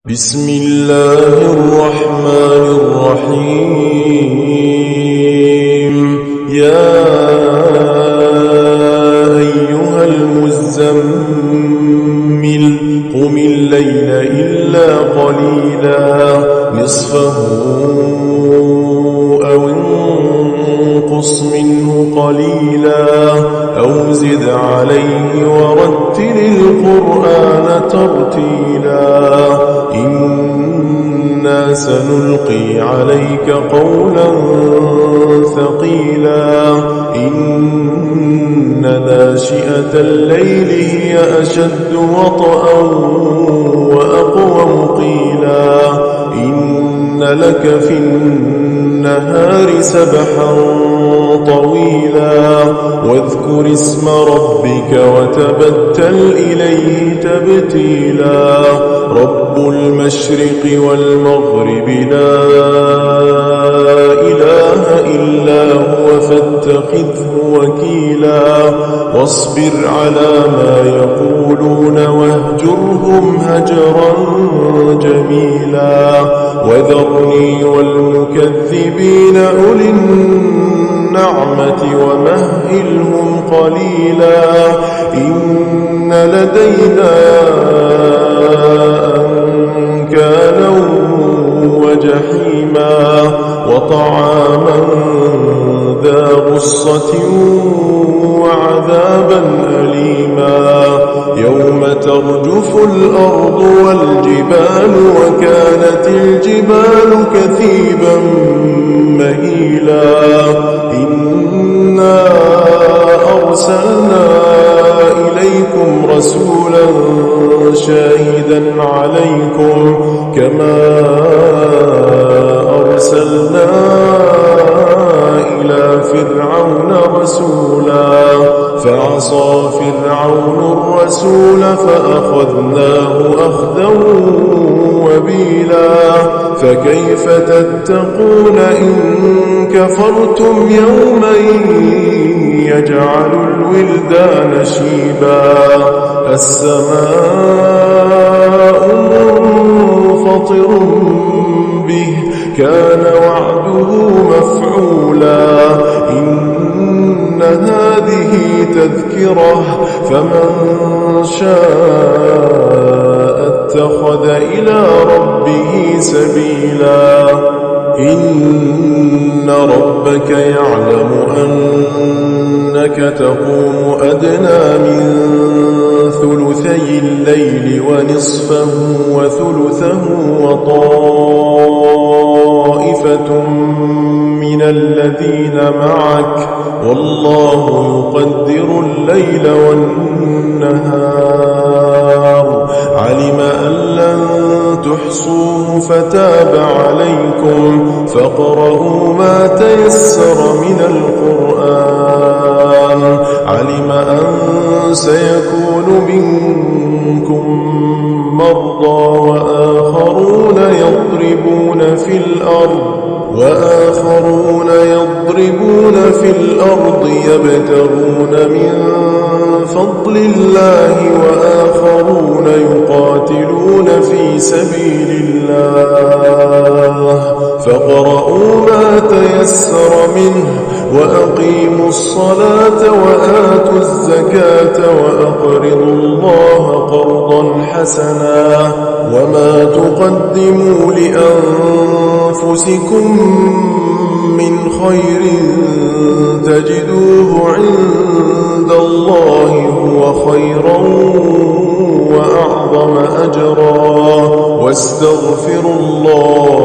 بسم الله الرحمن الرحيم. يا أيها المزمل قم الليل إلا قليلا نصفه أو انقص منه قليلا أو زد عليه ورتل القرآن ترتيلا إنا سنلقي عليك قولا ثقيلا إن ناشئة الليل هي أشد وطئا وأقوم قيلا إن لك في النهار سبحا طويلا واذكر اسم ربك وتبتل إليه تبتيلا رب المشرق والمغرب لا إله إلا هو فاتخذه وكيلا واصبر على ما يقولون واهجرهم هجرا جميلا وذرني والمكذبين أولي النعمة ومهلهم قليلا إن لدينا أنكالا وجحيما وطعاما ذا غصة وعذابا أليما يوم ترجف الأرض والجبال وكانت الجبال كثيبا مهيلا إنا أرسلنا إليكم رسولا شاهدا عليكم كما أرسلنا إلى فرعون رسولا فعصى فرعون الرسول فأخذناه أخذا وبيلا فكيف تتقون إن كفرتم يوما يجعل الولدان شيبا السماء منفطر به كان وعده مفعولا إن هذه تذكرة فمن شاء اتخذ إلى ربه سبيلا إن ربك يعلم أنك تقوم أدنى من ثلثي الليل ونصفه وثلثه وطائفة من الذين معك والله يقدر الليل والنهار علم أن لن تحصوه فتاب عليكم فاقرؤوا ما تيسر من القرآن علم أن سيكون منكم مرضى وآخرون يضربون في الأرض يبتغون من فضل الله وآخرون يقاتلون في سبيل الله فاقرؤوا ما تيسر منه وأقيموا الصلاة وآتوا الزكاة وأقرضوا الله قرضا حسنا وما تقدموا لأنفسكم من خير تجدوه عند الله هو خيرا وأعظم أجرا واستغفروا الله